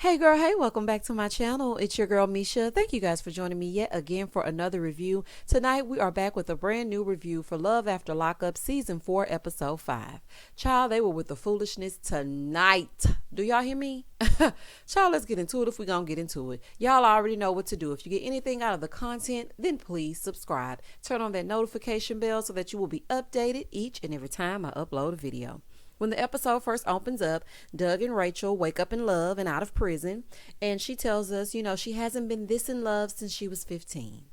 Hey girl, hey, welcome back to my channel. It's your girl Misha. Thank you guys for joining me yet again for another review. Tonight we are back with a brand new review for Love After Lockup Season 4 Episode 5. Child, they were with the foolishness tonight. Do y'all hear me? Child, let's get into it if we're gonna get into it. Y'all already know what to do. If you get anything out of the content, then please subscribe. Turn on that notification bell so that you will be updated each and every time I upload a video. When the episode first opens up, Doug and Rachel wake up in love and out of prison, and she tells us, she hasn't been this in love since she was 15.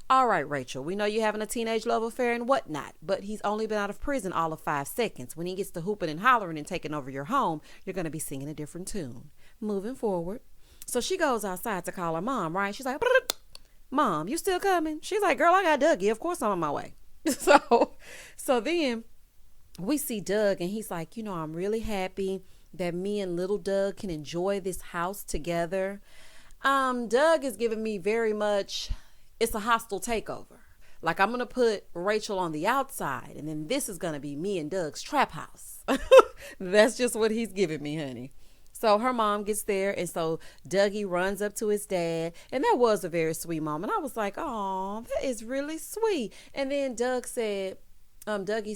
All right, Rachel, we know you're having a teenage love affair and whatnot, but he's only been out of prison all of 5 seconds. When he gets to hooping and hollering and taking over your home, you're going to be singing a different tune. Moving forward. So she goes outside to call her mom, right? She's like, Mom, you still coming? She's like, girl, I got Dougie. Of course I'm on my way. So then we see Doug and he's like, I'm really happy that me and little Doug can enjoy this house together. Doug is giving me very much, it's a hostile takeover. Like, I'm going to put Rachel on the outside and then this is going to be me and Doug's trap house. That's just what he's giving me, honey. So her mom gets there, and so Dougie runs up to his dad, and that was a very sweet moment. I was like, oh, that is really sweet. And then Dougie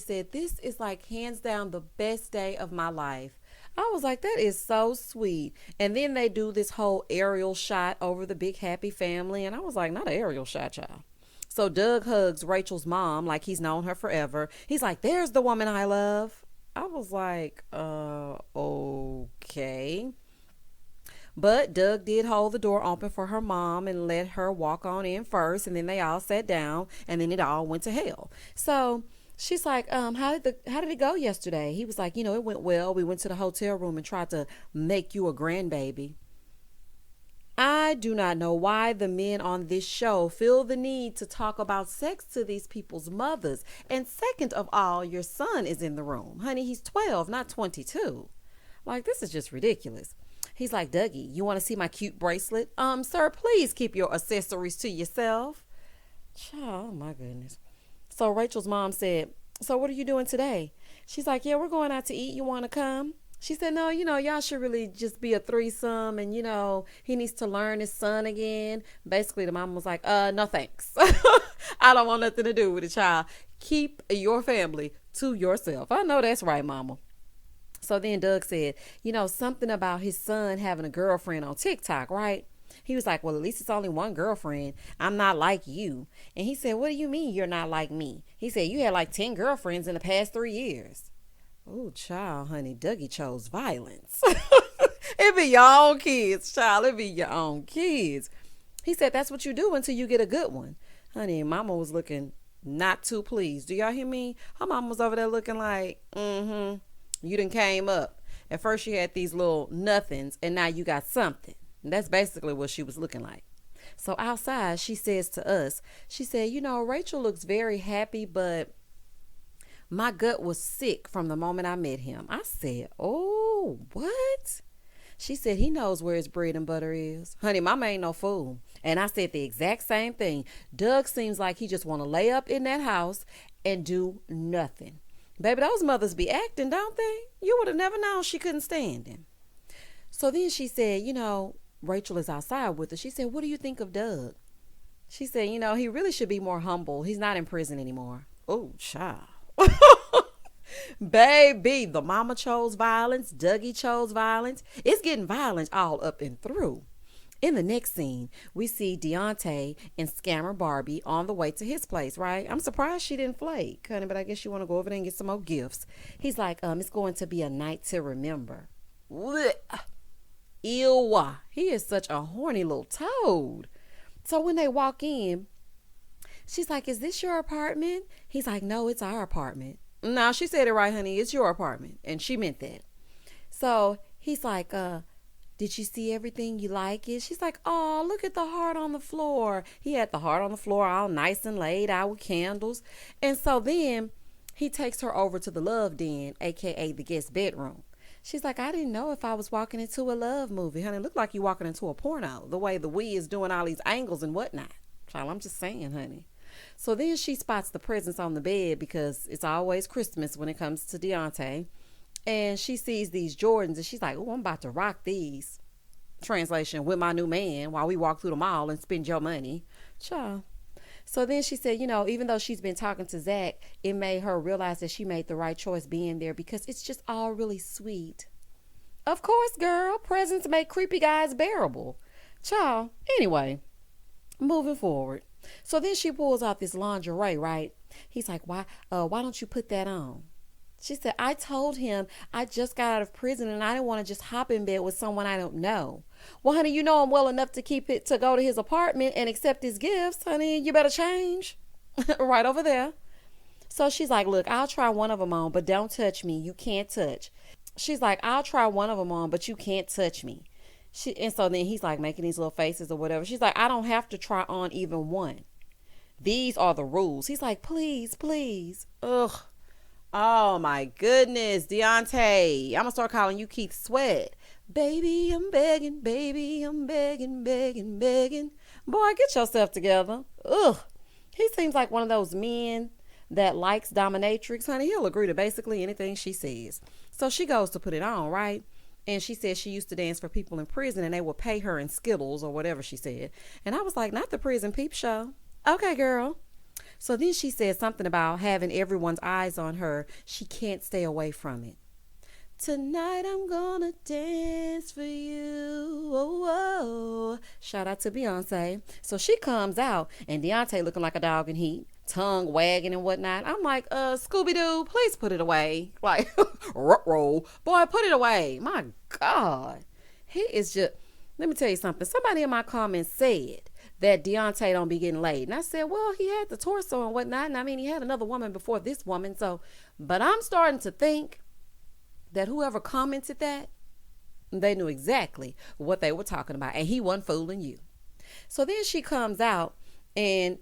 said, this is like hands down the best day of my life. I was like, that is so sweet. And then they do this whole aerial shot over the big happy family. And I was like, not an aerial shot, child. So Doug hugs Rachel's mom like he's known her forever. He's like, there's the woman I love. I was like, okay. But Doug did hold the door open for her mom and let her walk on in first. And then they all sat down and then it all went to hell. So she's like, how did it go yesterday? He was like, it went well. We went to the hotel room and tried to make you a grandbaby. I do not know why the men on this show feel the need to talk about sex to these people's mothers. And second of all, your son is in the room. Honey, he's 12, not 22. Like, this is just ridiculous. He's like, Dougie, you want to see my cute bracelet? Sir, please keep your accessories to yourself. Child, oh my goodness. So Rachel's mom said, so what are you doing today? She's like, yeah, we're going out to eat. You want to come? She said, no, y'all should really just be a threesome. And, he needs to learn his son again. Basically, the mom was like, no, thanks. I don't want nothing to do with the child. Keep your family to yourself. I know that's right, mama. So then Doug said, something about his son having a girlfriend on TikTok, right? He was like, well, at least it's only one girlfriend. I'm not like you. And he said, what do you mean you're not like me? He said, you had like 10 girlfriends in the past 3 years. Oh, child, honey, Dougie chose violence. It be your own kids, child. It be your own kids. He said, that's what you do until you get a good one. Honey, mama was looking not too pleased. Do y'all hear me? Her mama was over there looking like, you done came up. At first you had these little nothings, and now you got something. And that's basically what she was looking like. So outside, she says to us, she said, Rachel looks very happy, but my gut was sick from the moment I met him. I said, oh, what? She said, he knows where his bread and butter is. Honey, mama ain't no fool. And I said the exact same thing. Doug seems like he just want to lay up in that house and do nothing. Baby, those mothers be acting, don't they? You would have never known she couldn't stand him. So then she said, Rachel is outside with her. She said, what do you think of Doug? She said, he really should be more humble. He's not in prison anymore. Oh, child. Baby, the mama chose violence. Dougie chose violence. It's getting violent all up and through. In the next scene, we see Deontay and Scammer Barbie on the way to his place, right? I'm surprised she didn't flake, honey, but I guess you want to go over there and get some more gifts. He's like, it's going to be a night to remember. Blech. Ew. He is such a horny little toad. So when they walk in, she's like, is this your apartment? He's like, no, it's our apartment. No, she said it right, honey. It's your apartment. And she meant that. So he's like, did you see everything? You like it? She's like, oh, look at the heart on the floor. He had the heart on the floor all nice and laid out with candles. And so then he takes her over to the love den, aka the guest bedroom. She's like, I didn't know if I was walking into a love movie. Honey, it looked like you walking into a porno. The way the Wii is doing all these angles and whatnot. Child, I'm just saying, honey. So then she spots the presents on the bed because it's always Christmas when it comes to Deontay. And she sees these Jordans and she's like, oh, I'm about to rock these. Translation, with my new man while we walk through the mall and spend your money. Child. So then she said, even though she's been talking to Zach, it made her realize that she made the right choice being there because it's just all really sweet. Of course, girl. Presents make creepy guys bearable. Child. Anyway, moving forward. So then she pulls out this lingerie, right? He's like, why don't you put that on? She said, I told him I just got out of prison and I didn't want to just hop in bed with someone I don't know. Well, honey, you know him well enough to keep it to go to his apartment and accept his gifts. Honey, you better change. Right over there. So she's like, look, I'll try one of them on, but don't touch me. You can't touch. She's like, I'll try one of them on, but you can't touch me. And so then he's like making these little faces or whatever. She's like, I don't have to try on even one. These are the rules. He's like, please, please. Ugh. Oh my goodness, Deontay. I'm gonna start calling you Keith Sweat. Baby, I'm begging, baby, I'm begging, begging, begging. Boy, get yourself together. Ugh. He seems like one of those men that likes dominatrix. Honey, he'll agree to basically anything she says. So she goes to put it on, right? And she says she used to dance for people in prison and they would pay her in Skittles or whatever she said. And I was like, not the prison peep show. Okay, girl. So then she said something about having everyone's eyes on her. She can't stay away from it. Tonight I'm gonna dance for you. Oh, oh. Shout out to Beyonce. So she comes out and Deontay looking like a dog in heat, tongue wagging and whatnot. I'm like, Scooby-Doo, please put it away. Like, roll. Boy, put it away. My God. He is just, let me tell you something. Somebody in my comments said that Deontay don't be getting laid. And I said, well, he had the torso and whatnot. And I mean, he had another woman before this woman. So, but I'm starting to think that whoever commented that, they knew exactly what they were talking about. And he wasn't fooling you. So then she comes out and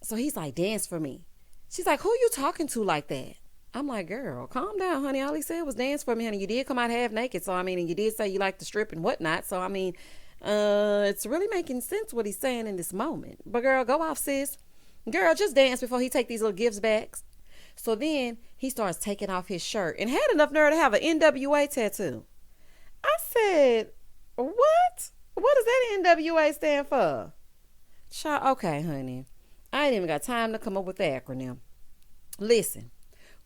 so he's like, dance for me. She's like, who you talking to like that? I'm like, girl, calm down, honey. All he said was dance for me, honey. You did come out half naked. So, I mean, and you did say you like to strip and whatnot. So, I mean, it's really making sense what he's saying in this moment. But girl, go off, sis. Girl, just dance before he take these little gifts back. So then he starts taking off his shirt and had enough nerve to have an NWA tattoo. I said, what? What does that NWA stand for? Okay, honey. I ain't even got time to come up with the acronym. Listen,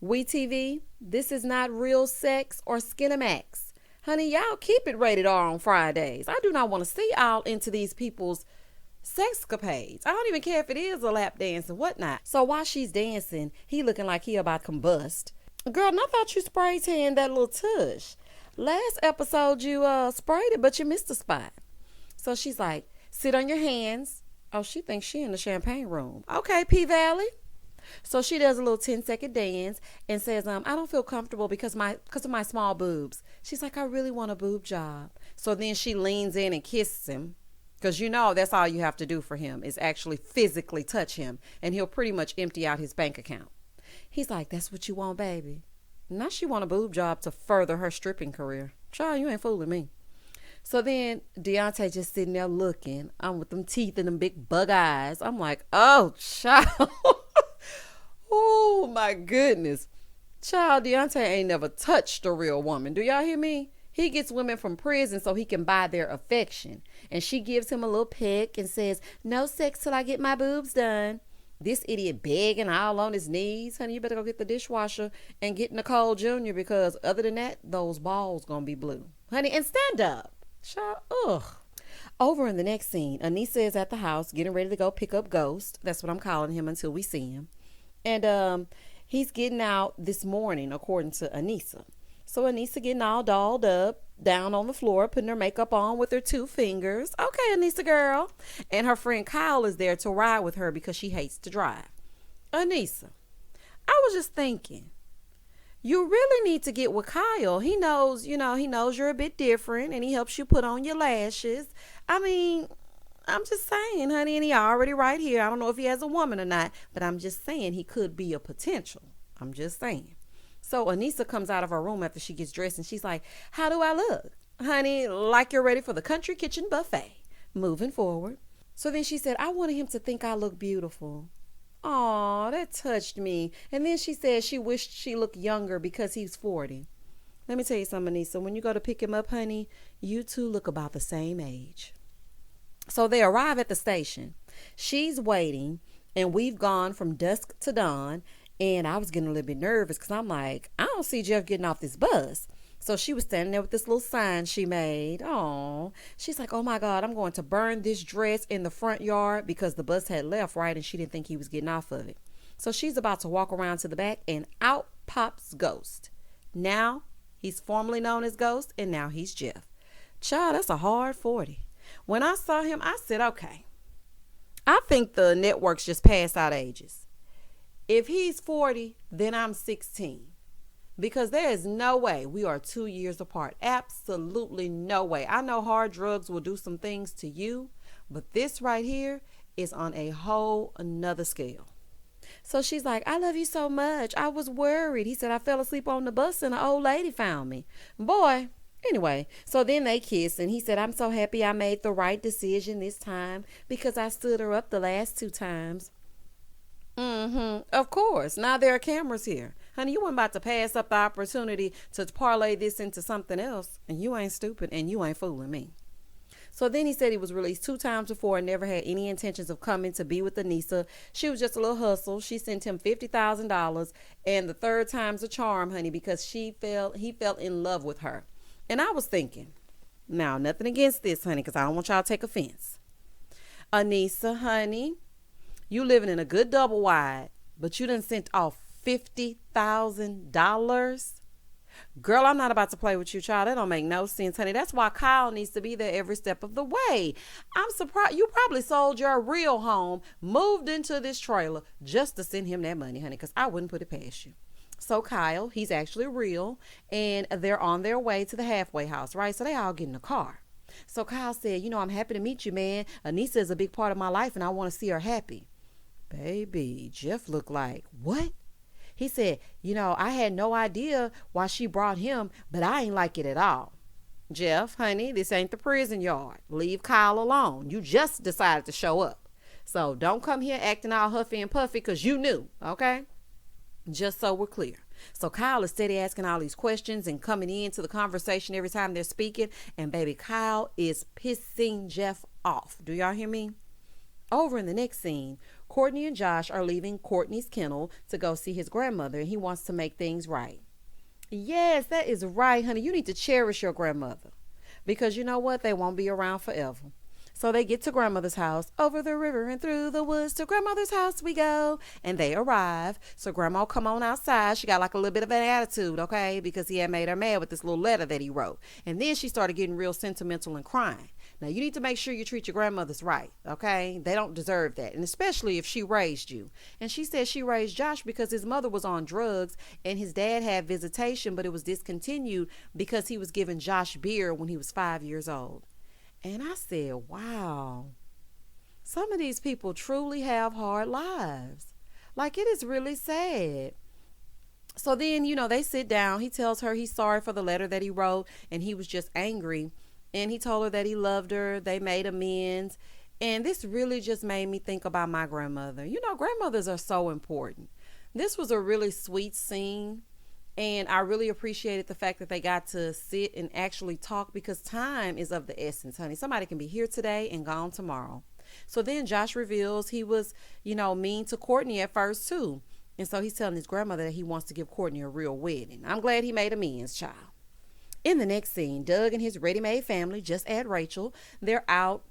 WeTV, this is not real sex or Skinamax. Honey, y'all keep it rated R on Fridays. I do not want to see all into these people's sexcapades. I don't even care if it is a lap dance and whatnot. So while she's dancing, he looking like he about to combust. Girl, and I thought you spray tan that little tush. Last episode you sprayed it, but you missed the spot. So she's like, sit on your hands. Oh, she thinks she in the champagne room. Okay, P-Valley. So she does a little 10-second dance and says, I don't feel comfortable because of my small boobs. She's like, I really want a boob job. So then she leans in and kisses him. Because that's all you have to do for him is actually physically touch him. And he'll pretty much empty out his bank account. He's like, that's what you want, baby. Now she want a boob job to further her stripping career. Child, you ain't fooling me. So then Deontay just sitting there looking. I'm with them teeth and them big bug eyes. I'm like, oh, child. Oh, my goodness. Child, Deontay ain't never touched a real woman. Do y'all hear me? He gets women from prison so he can buy their affection. And she gives him a little peck and says, no sex till I get my boobs done. This idiot begging all on his knees. Honey, you better go get the dishwasher and get Nicole Jr. because other than that, those balls gonna be blue. Honey, and stand up. Child, ugh. Over in the next scene, Anissa is at the house getting ready to go pick up Ghost. That's what I'm calling him until we see him. And he's getting out this morning, according to Anissa. So Anissa getting all dolled up, down on the floor, putting her makeup on with her 2 fingers. Okay, Anissa girl. And her friend Kyle is there to ride with her because she hates to drive. Anissa, I was just thinking, you really need to get with Kyle. He knows you're a bit different and he helps you put on your lashes. I mean, I'm just saying, honey, and he already right here. I don't know if he has a woman or not, but I'm just saying he could be a potential. I'm just saying. So Anissa comes out of her room after she gets dressed and she's like, how do I look? Honey, like you're ready for the country kitchen buffet. Moving forward. So then she said, I wanted him to think I look beautiful. Aw, that touched me. And then she said she wished she looked younger because he's 40. Let me tell you something, Anissa. When you go to pick him up, honey, you two look about the same age. So they arrive at the station. She's waiting, and we've gone from dusk to dawn. And I was getting a little bit nervous because I'm like, I don't see Jeff getting off this bus. So she was standing there with this little sign she made. Oh, she's like, oh my God, I'm going to burn this dress in the front yard because the bus had left, right? And she didn't think he was getting off of it. So she's about to walk around to the back, and out pops Ghost. Now he's formerly known as Ghost, and now he's Jeff. Child, that's a hard 40. When I saw him, I said, okay, I think the networks just pass out ages. If he's 40, then I'm 16. Because there is no way we are 2 years apart. Absolutely no way. I know hard drugs will do some things to you, but this right here is on a whole another scale. So she's like, I love you so much. I was worried. He said, I fell asleep on the bus and an old lady found me. Boy, anyway, so then they kissed, and he said, I'm so happy I made the right decision this time because I stood her up the last 2 times. Of course. Now there are cameras here. Honey, you weren't about to pass up the opportunity to parlay this into something else. And you ain't stupid, and you ain't fooling me. So then he said he was released 2 times before and never had any intentions of coming to be with Anissa. She was just a little hustle. She sent him $50,000, and the 3rd time's a charm, honey, because he fell in love with her. And I was thinking, now, nothing against this, honey, because I don't want y'all to take offense. Anissa, honey, you living in a good double wide, but you done sent off $50,000. Girl, I'm not about to play with you, child. That don't make no sense, honey. That's why Kyle needs to be there every step of the way. I'm surprised you probably sold your real home, moved into this trailer just to send him that money, honey, because I wouldn't put it past you. So Kyle, he's actually real, and they're on their way to the halfway house, right? So they all get in the car. So Kyle said, I'm happy to meet you, man. Anissa is a big part of my life, and I want to see her happy. Baby, Jeff looked like, what? He said, I had no idea why she brought him, but I ain't like it at all. Jeff, honey, this ain't the prison yard. Leave Kyle alone. You just decided to show up. So don't come here acting all huffy and puffy because you knew, okay? Just so we're clear. So Kyle is steady asking all these questions and coming into the conversation every time they're speaking. And baby, Kyle is pissing Jeff off. Do y'all hear me? Over in the next scene, Courtney and Josh are leaving Courtney's kennel to go see his grandmother, and he wants to make things right. Yes, that is right, honey. You need to cherish your grandmother because you know what? They won't be around forever. So they get to grandmother's house. Over the river and through the woods to grandmother's house we go. And they arrive. So grandma come on outside. She got like a little bit of an attitude, okay? Because he had made her mad with this little letter that he wrote. And then she started getting real sentimental and crying. Now, you need to make sure you treat your grandmothers right, okay? They don't deserve that, and especially if she raised you. And she said she raised Josh because his mother was on drugs, and his dad had visitation, but it was discontinued because he was giving Josh beer when he was 5 years old. And I said, wow, some of these people truly have hard lives. Like, it is really sad. So then, they sit down. He tells her he's sorry for the letter that he wrote, and he was just angry. And he told her that he loved her. They made amends. And this really just made me think about my grandmother. Grandmothers are so important. This was a really sweet scene. And I really appreciated the fact that they got to sit and actually talk because time is of the essence, honey. Somebody can be here today and gone tomorrow. So then Josh reveals he was, mean to Courtney at first too. And so he's telling his grandmother that he wants to give Courtney a real wedding. I'm glad he made amends, child. In the next scene, Doug and his ready-made family just add Rachel. They're out,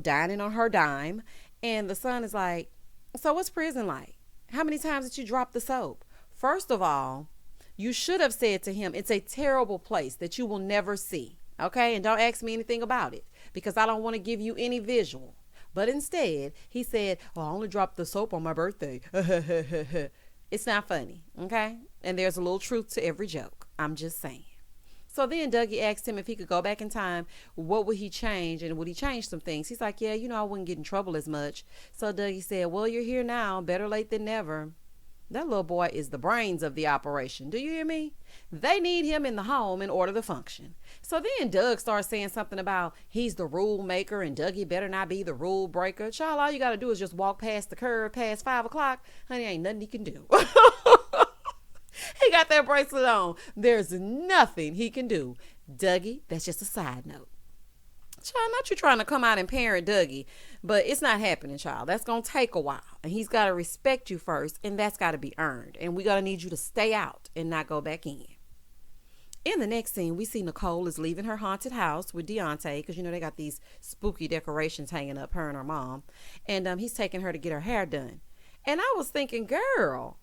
dining on her dime. And the son is like, so what's prison like? How many times did you drop the soap? First of all, you should have said to him, it's a terrible place that you will never see. Okay? And don't ask me anything about it because I don't want to give you any visual. But instead, he said, I only dropped the soap on my birthday. It's not funny. Okay? And there's a little truth to every joke. I'm just saying. So then Dougie asked him if he could go back in time, what would he change? And would he change some things? He's like, yeah, I wouldn't get in trouble as much. So Dougie said, well, you're here now. Better late than never. That little boy is the brains of the operation. Do you hear me? They need him in the home in order to function. So then Doug starts saying something about he's the rule maker and Dougie better not be the rule breaker. Child, all you got to do is just walk past the curve past 5 o'clock. Honey, ain't nothing he can do. He got that bracelet on. There's nothing he can do. Dougie, that's just a side note. Child, not you trying to come out and parent Dougie, but it's not happening, child. That's going to take a while. And he's got to respect you first, and that's got to be earned. And we got to need you to stay out and not go back in. In the next scene, we see Nicole is leaving her haunted house with Deontay because, they got these spooky decorations hanging up, her and her mom. And he's taking her to get her hair done. And I was thinking, girl,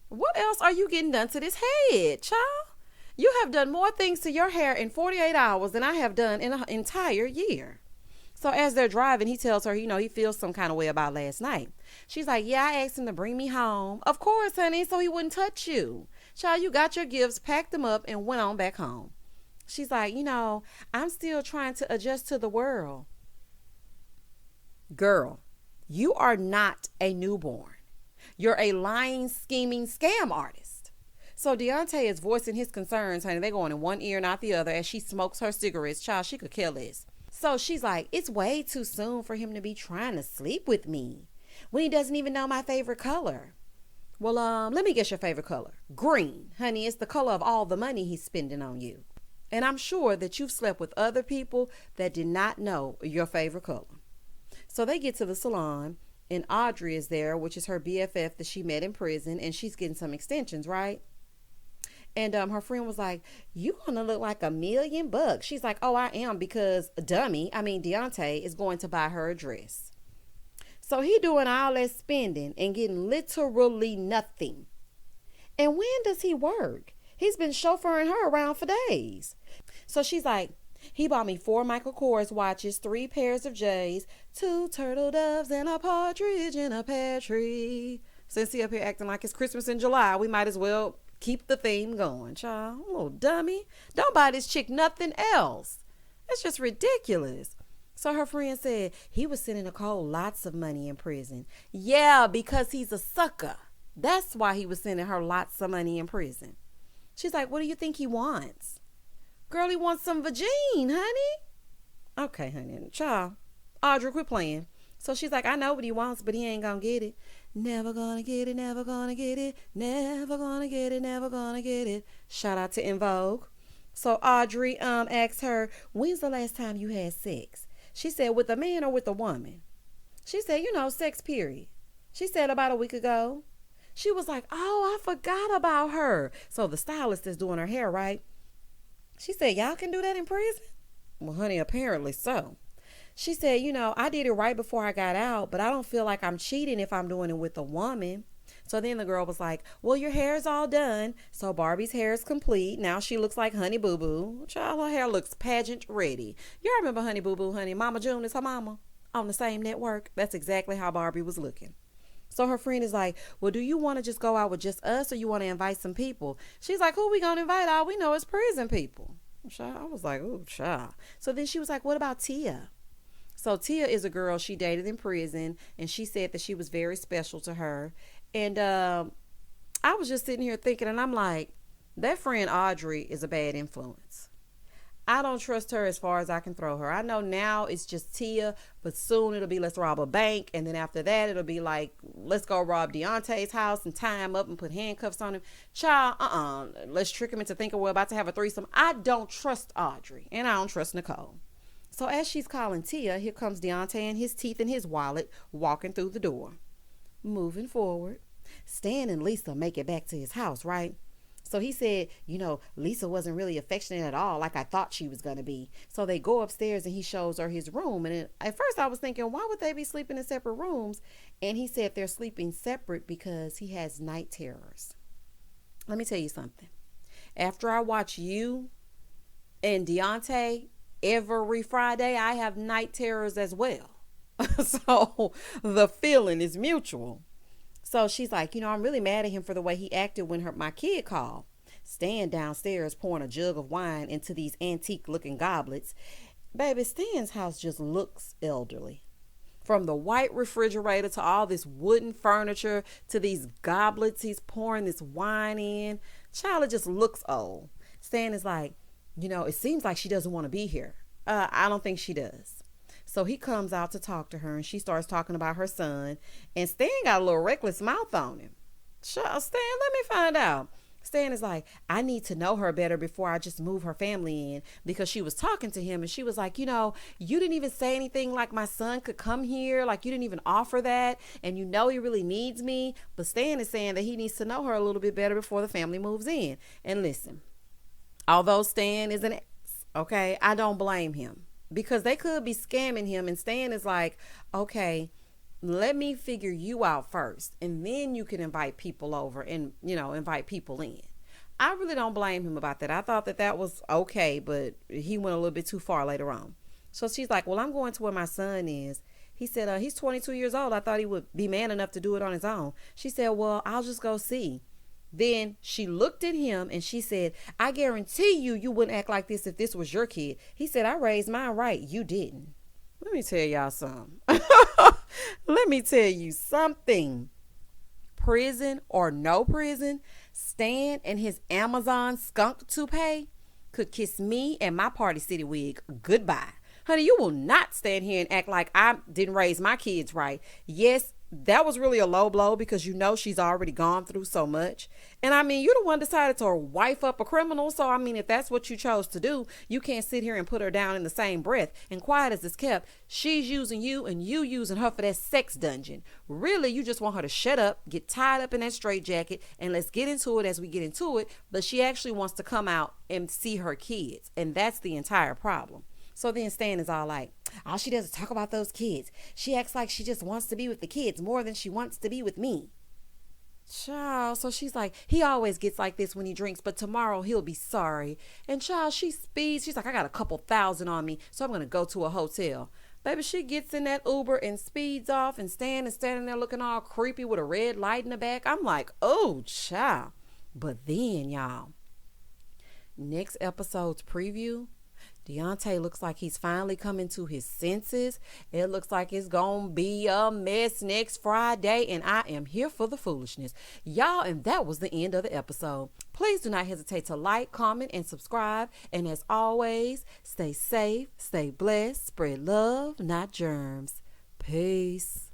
what else are you getting done to this head, child? You have done more things to your hair in 48 hours than I have done in an entire year. So as they're driving, he tells her, he feels some kind of way about last night. She's like, yeah, I asked him to bring me home. Of course, honey, so he wouldn't touch you. Child, you got your gifts, packed them up, and went on back home. She's like, I'm still trying to adjust to the world. Girl, you are not a newborn. You're a lying, scheming scam artist. So Deontay is voicing his concerns, honey. They're going in one ear, not the other, as she smokes her cigarettes. Child, she could kill this. So she's like, it's way too soon for him to be trying to sleep with me when he doesn't even know my favorite color. Well, let me guess your favorite color. Green. Honey, it's the color of all the money he's spending on you. And I'm sure that you've slept with other people that did not know your favorite color. So they get to the salon, and Audrey is there, which is her BFF that she met in prison, and she's getting some extensions, right? And her friend was like, you gonna look like $1,000,000. She's like, oh, I am, because Deontay is going to buy her a dress. So he doing all that spending and getting literally nothing. And when does he work? He's been chauffeuring her around for days. So she's like, he bought me 4 Michael Kors watches, 3 pairs of J's, 2 turtle doves, and a partridge in a pear tree. Since he up here acting like it's Christmas in July, we might as well keep the theme going, child. Little dummy. Don't buy this chick nothing else. It's just ridiculous. So her friend said he was sending Nicole lots of money in prison. Yeah, because he's a sucker. That's why he was sending her lots of money in prison. She's like, what do you think he wants? Girl, he wants some vagine, honey. Okay, honey. Child. Audrey, quit playing. So she's like, I know what he wants, but he ain't gonna get it. Never gonna get it, never gonna get it, never gonna get it, never gonna get it. Shout out to En Vogue. So Audrey asked her, when's the last time you had sex? She said, with a man or with a woman? She said, sex period. She said, about a week ago. She was like, oh, I forgot about her. So the stylist is doing her hair, right? She said, y'all can do that in prison? Well, honey, apparently so. She said, I did it right before I got out, but I don't feel like I'm cheating if I'm doing it with a woman. So then the girl was like, well, your hair is all done. So Barbie's hair is complete. Now she looks like Honey Boo Boo. Child, her hair looks pageant ready. You remember Honey Boo Boo, honey? Mama June is her mama on the same network. That's exactly how Barbie was looking. So her friend is like, well, do you want to just go out with just us, or you want to invite some people? She's like, who we going to invite? All we know is prison people. I was like, ooh, child. So then she was like, what about Tia? So Tia is a girl she dated in prison, and she said that she was very special to her. And I was just sitting here thinking, and I'm like, that friend Audrey is a bad influence. I don't trust her as far as I can throw her. I know now it's just Tia, but soon it'll be let's rob a bank. And then after that, it'll be like, let's go rob Deontay's house and tie him up and put handcuffs on him. Child, let's trick him into thinking we're about to have a threesome. I don't trust Audrey, and I don't trust Nicole. So as she's calling Tia, here comes Deontay and his teeth in his wallet walking through the door. Moving forward, Stan and Lisa make it back to his house, right? So he said, Lisa wasn't really affectionate at all like I thought she was going to be. So they go upstairs and he shows her his room. And at first I was thinking, why would they be sleeping in separate rooms? And he said they're sleeping separate because he has night terrors. Let me tell you something. After I watch you and Deontay every Friday, I have night terrors as well. So the feeling is mutual. So she's like, I'm really mad at him for the way he acted when my kid called. Stan downstairs pouring a jug of wine into these antique looking goblets. Baby, Stan's house just looks elderly. From the white refrigerator to all this wooden furniture to these goblets he's pouring this wine in. Child, it just looks old. Stan is like, it seems like she doesn't want to be here. I don't think she does. So he comes out to talk to her, and she starts talking about her son. And Stan got a little reckless mouth on him. Stan, let me find out. Stan is like, I need to know her better before I just move her family in, because she was talking to him and she was like, you didn't even say anything like my son could come here. Like, you didn't even offer that. And he really needs me. But Stan is saying that he needs to know her a little bit better before the family moves in. And listen, although Stan is an ex, okay, I don't blame him, because they could be scamming him. And Stan is like, okay, let me figure you out first, and then you can invite people over and, invite people in. I really don't blame him about that. I thought that was okay, but he went a little bit too far later on. So she's like, well, I'm going to where my son is. He said, he's 22 years old. I thought he would be man enough to do it on his own. She said, well, I'll just go see. Then she looked at him and she said, I guarantee you wouldn't act like this if this was your kid. He said, I raised mine right. You didn't. Let me tell y'all something. Let me tell you something. Prison or no prison, Stan and his Amazon skunk toupee could kiss me and my Party City wig goodbye. Honey, you will not stand here and act like I didn't raise my kids right. Yes, that was really a low blow, because she's already gone through so much. And I mean, you the one decided to wife up a criminal. So I mean, if that's what you chose to do, you can't sit here and put her down in the same breath. And quiet as it's kept, she's using you and you using her for that sex dungeon. Really, you just want her to shut up, get tied up in that straitjacket, and let's get into it as we get into it. But she actually wants to come out and see her kids. And that's the entire problem. So then Stan is all like, all she does is talk about those kids. She acts like she just wants to be with the kids more than she wants to be with me. Child, so she's like, he always gets like this when he drinks, but tomorrow he'll be sorry. And child, she speeds. She's like, I got a couple thousand on me, so I'm going to go to a hotel. Baby, she gets in that Uber and speeds off, and Stan is standing there looking all creepy with a red light in the back. I'm like, oh, child. But then, y'all, next episode's preview, Deontay looks like he's finally coming to his senses. It looks like it's gonna be a mess next Friday, and I am here for the foolishness. Y'all, and that was the end of the episode. Please do not hesitate to like, comment, and subscribe. And as always, stay safe, stay blessed, spread love, not germs. Peace.